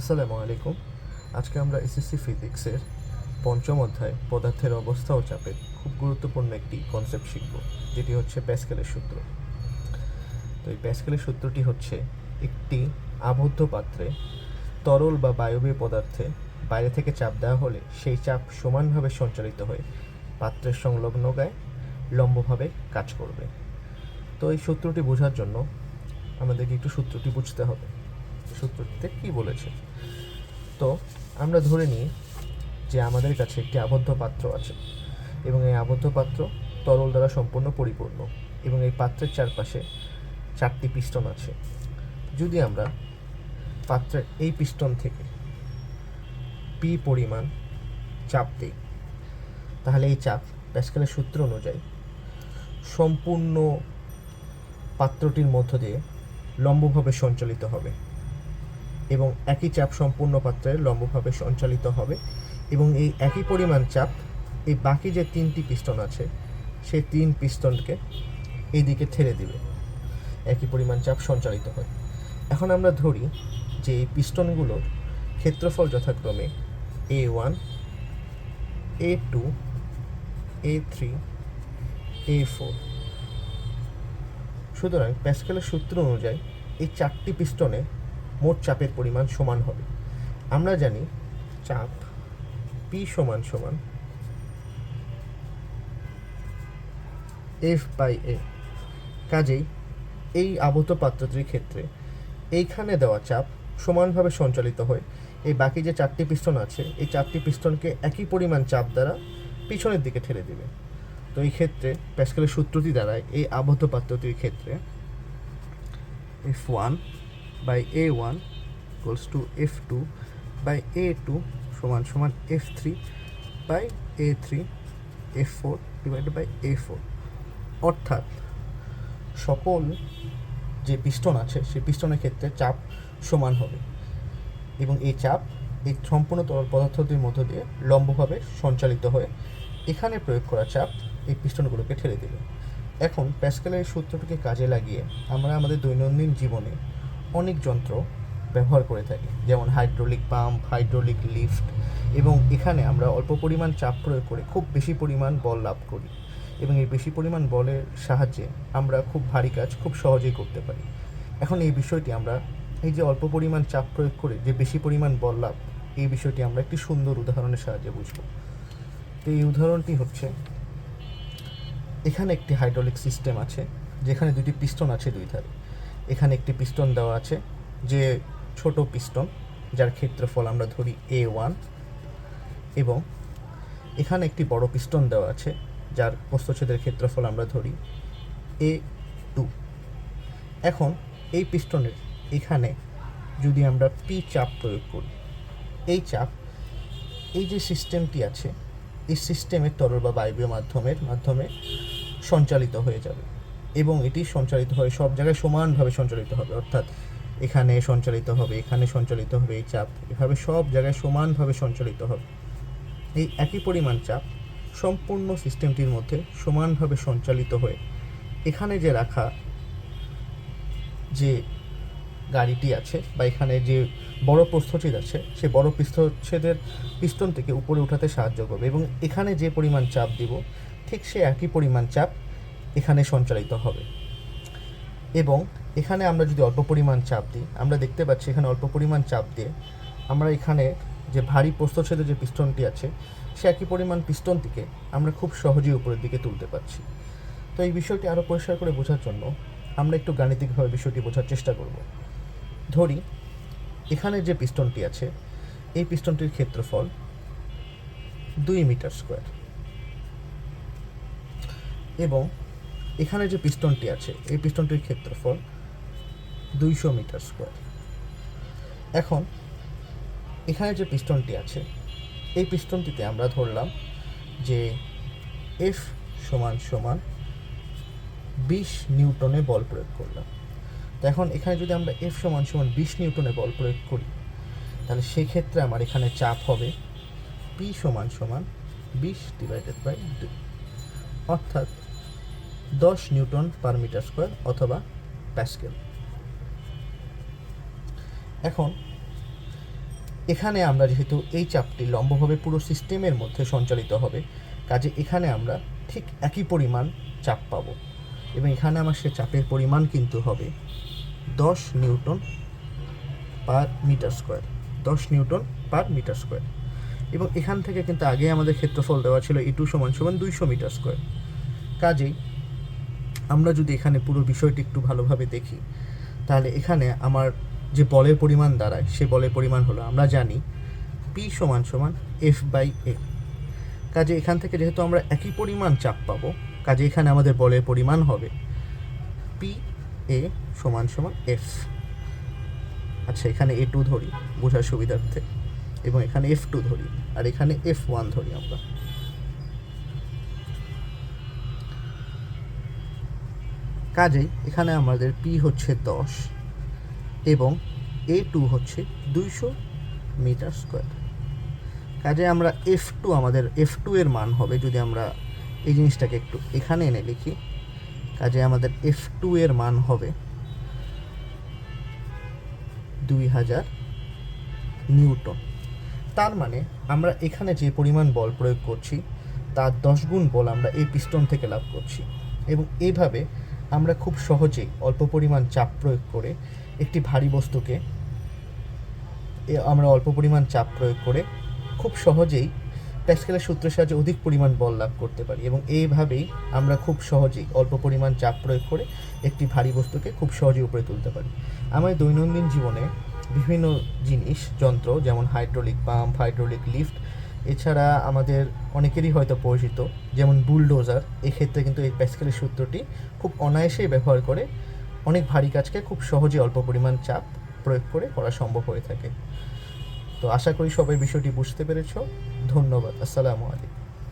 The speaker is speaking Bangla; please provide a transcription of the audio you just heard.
আসসালামু আলাইকুম। আজকে আমরা এসএসসি ফিজিক্সের পঞ্চম অধ্যায় পদার্থের অবস্থা ও চাপের খুব গুরুত্বপূর্ণ একটি কনসেপ্ট শিখব, যেটি হচ্ছে প্যাসকেলের সূত্র। তো এই প্যাসকেলের সূত্রটি হচ্ছে একটি আবদ্ধ পাত্রে তরল বা বায়বীয় পদার্থে বাইরে থেকে চাপ দেওয়া হলে সেই চাপ সমানভাবে সঞ্চালিত হয়ে পাত্রের সংলগ্ন গায়ে লম্বভাবে কাজ করবে। তো এই সূত্রটি বোঝার জন্য আমাদেরকে একটু সূত্রটি বুঝতে হবে। সূত্রটিতে কী বলেছে? তো আমরা ধরে নিই যে আমাদের কাছে একটি আবদ্ধ পাত্র আছে এবং এই আবদ্ধ পাত্র তরল দ্বারা সম্পূর্ণ পরিপূর্ণ এবং এই পাত্রের চারপাশে 4টি পিস্টন আছে। যদি আমরা পাত্রের এই পিস্টন থেকে পি পরিমাণ চাপ দিই, তাহলে এই চাপ প্যাসকেলের সূত্র অনুযায়ী সম্পূর্ণ পাত্রটির মধ্য দিয়ে লম্বভাবে সঞ্চালিত হবে এবং একই চাপ সম্পূর্ণ পাত্রের লম্বভাবে সঞ্চালিত হবে এবং এই একই পরিমাণ চাপ এই বাকি যে 3টি পিস্টন আছে সেই 3 পিস্টনকে এই দিকে ঠেলে দিবে, একই পরিমাণ চাপ সঞ্চালিত হয়। এখন আমরা ধরি যে এই পিস্টনগুলোর ক্ষেত্রফল যথাক্রমে A1, A2, A3, A4। সুতরাং প্যাসকেলের সূত্র অনুযায়ী এই 4টি পিস্টনে মোট চাপের পরিমাণ সমান হবে। আমরা জানি চাপ P সমান সমান F/A। কাজেই এই আবদ্ধ পাত্রটির ক্ষেত্রে এইখানে দেওয়া চাপ সমানভাবে সঞ্চালিত হয় এই বাকি যে 4টি পিস্টন আছে এই 4টি পিস্টনকে একই পরিমাণ চাপ দ্বারা পিছনের দিকে ঠেলে দেবে। তো এই ক্ষেত্রে প্যাসকেলের সূত্রটি দ্বারায় এই আবদ্ধ পাত্রটির ক্ষেত্রে F1/A1 = F2/A2 = F3/A3 F4/A4। অর্থাৎ সকল যে পিস্টন আছে সেই পিস্টনের ক্ষেত্রে চাপ সমান হবে এবং এই চাপ এই সম্পূর্ণ তরল পদার্থটির মধ্য দিয়ে লম্বভাবে সঞ্চালিত হয়ে এখানে প্রয়োগ করা চাপ এই পিস্টনগুলোকে ঠেলে দেবে। এখন প্যাসকেলের সূত্রটিকে কাজে লাগিয়ে আমরা আমাদের দৈনন্দিন জীবনে অনেক যন্ত্র ব্যবহার করে থাকি, যেমন হাইড্রোলিক পাম্প, হাইড্রোলিক লিফট, এবং এখানে আমরা অল্প পরিমাণ চাপ প্রয়োগ করে খুব বেশি পরিমাণ বল লাভ করি এবং এই বেশি পরিমাণ বলের সাহায্যে আমরা খুব ভারী কাজ খুব সহজেই করতে পারি। এখন এই বিষয়টি আমরা এই যে অল্প পরিমাণ চাপ প্রয়োগ করে যে বেশি পরিমাণ বল লাভ, এই বিষয়টি আমরা একটি সুন্দর উদাহরণের সাহায্যে বুঝব। তো এই উদাহরণটি হচ্ছে, এখানে একটি হাইড্রোলিক সিস্টেম আছে যেখানে 2টি পিস্টন আছে দুই ধারে। এখানে একটি পিস্টন দেওয়া আছে যে ছোট পিস্টন, যার ক্ষেত্রফল আমরা ধরি A1, এবং এখানে একটি বড় পিস্টন দেওয়া আছে যার প্রস্থচ্ছেদের ক্ষেত্রফল আমরা ধরি A2। এখন এই পিস্টনের এখানে যদি আমরা P চাপ প্রয়োগ করি, এই চাপ এই যে সিস্টেমটি আছে এই সিস্টেমের তরল বা বায়বীয় মাধ্যমে সঞ্চালিত হয়ে যাবে এবং এটি সঞ্চালিত হয়ে সব জায়গায় সমানভাবে সঞ্চালিত হবে। অর্থাৎ এখানে সঞ্চালিত হবে, এখানে সঞ্চালিত হবে, এই চাপ এভাবে সব জায়গায় সমানভাবে সঞ্চালিত হবে। এই একই পরিমাণ চাপ সম্পূর্ণ সিস্টেমটির মধ্যে সমানভাবে সঞ্চালিত হয়ে এখানে যে রাখা যে গাড়িটি আছে বা এখানে যে বড় প্রস্থচ্ছেদ আছে সেই বড় প্রস্থচ্ছেদের পিস্টন থেকে উপরে উঠাতে সাহায্য করবে এবং এখানে যে পরিমাণ চাপ দিব ঠিক সে একই পরিমাণ চাপ এখানে সঞ্চালিত হবে। এবং এখানে আমরা যদি অল্প পরিমাণ চাপ দিই, আমরা দেখতে পাচ্ছি এখানে অল্প পরিমাণ চাপ দিয়ে আমরা এখানে যে ভারী প্রস্থচ্ছেদের যে পিস্টনটি আছে সে একই পরিমাণ পিস্টনটিকে আমরা খুব সহজেই উপরের দিকে তুলতে পারছি। তো এই বিষয়টি আরও পরিষ্কার করে বোঝার জন্য আমরা একটু গাণিতিকভাবে বিষয়টি বোঝার চেষ্টা করব। ধরি এখানে যে পিস্টনটি আছে এই পিস্টনটির ক্ষেত্রফল 2 মিটার স্কোয়ার এবং এখানে যে পিস্টনটি আছে এই পিস্টনটির ক্ষেত্রফল 200 মিটার স্কোয়ার। এখন এখানে যে পিস্টনটি আছে এই পিস্টনটিতে আমরা ধরলাম যে F = 20 নিউটনে বল প্রয়োগ করলাম। তো এখন এখানে যদি আমরা F = 20 নিউটনে বল প্রয়োগ করি, তাহলে সেক্ষেত্রে আমার এখানে চাপ হবে P = 20/2, অর্থাৎ 10 নিউটন/মিটার স্কোয়ার অথবা প্যাসকেল। এখন এখানে আমরা যেহেতু এই চাপটি লম্বভাবে পুরো সিস্টেমের মধ্যে সঞ্চালিত হবে, কাজে এখানে আমরা ঠিক একই পরিমাণ চাপ পাবো, এবং এখানে আমার সে চাপের পরিমাণ কিন্তু হবে 10 newton per metre square, 10 newton per metre square. এবং এখান থেকে কিন্তু আগে আমাদের ক্ষেত্রফল দেওয়া ছিল E2 সমান 200 মিটার স্কোয়ার। কাজেই আমরা যদি এখানে পুরো বিষয়টি একটু ভালোভাবে দেখি, তাহলে এখানে আমার যে বলের পরিমাণ দাঁড়ায়, সে বলের পরিমাণ হলো, আমরা জানি P সমান F/A। কাজে এখান থেকে যেহেতু আমরা একই পরিমাণ চাপ পাবো, কাজে এখানে আমাদের বলের পরিমাণ হবে PA সমান F। আচ্ছা, এখানে A2 ধরি বোঝার সুবিধার্থে, এবং এখানে F2 ধরি, আর এখানে F1 ধরি আমরা। কাজেই এখানে আমাদের P হচ্ছে 10 এবং A2 হচ্ছে 200 মিটার স্কোয়ার। কাজে আমরা আমাদের F2 এর মান হবে, যদি আমরা এই জিনিসটাকে একটু এখানে এনে লিখি, কাজে আমাদের F2 এর মান হবে 2000 নিউটন। তার মানে আমরা এখানে যে পরিমাণ বল প্রয়োগ করছি তার 10 গুণ বল আমরা এই পিস্টন থেকে লাভ করছি, এবং এইভাবে আমরা খুব সহজেই অল্প পরিমাণ চাপ প্রয়োগ করে একটি ভারী বস্তুকে খুব সহজেই প্যাসকেলের সূত্রের সাহায্যে অধিক পরিমাণ বল লাভ করতে পারি, এবং এইভাবেই আমরা খুব সহজেই অল্প পরিমাণ চাপ প্রয়োগ করে একটি ভারী বস্তুকে খুব সহজেই উপরে তুলতে পারি। আমাদের দৈনন্দিন জীবনে বিভিন্ন জিনিস, যন্ত্র, যেমন হাইড্রোলিক পাম্প, হাইড্রোলিক লিফট, এছাড়া আমাদের অনেকেরই হয়তো পরিচিত যেমন বুলডোজার, এক্ষেত্রে কিন্তু এই প্যাসকেলের সূত্রটি খুব অনায়াসেই ব্যবহার করে অনেক ভারী কাজকে খুব সহজে অল্প পরিমাণ চাপ প্রয়োগ করে করা সম্ভব হয়ে থাকে। তো আশা করি সবাই বিষয়টি বুঝতে পেরেছো। ধন্যবাদ। আসসালামু আলাইকুম।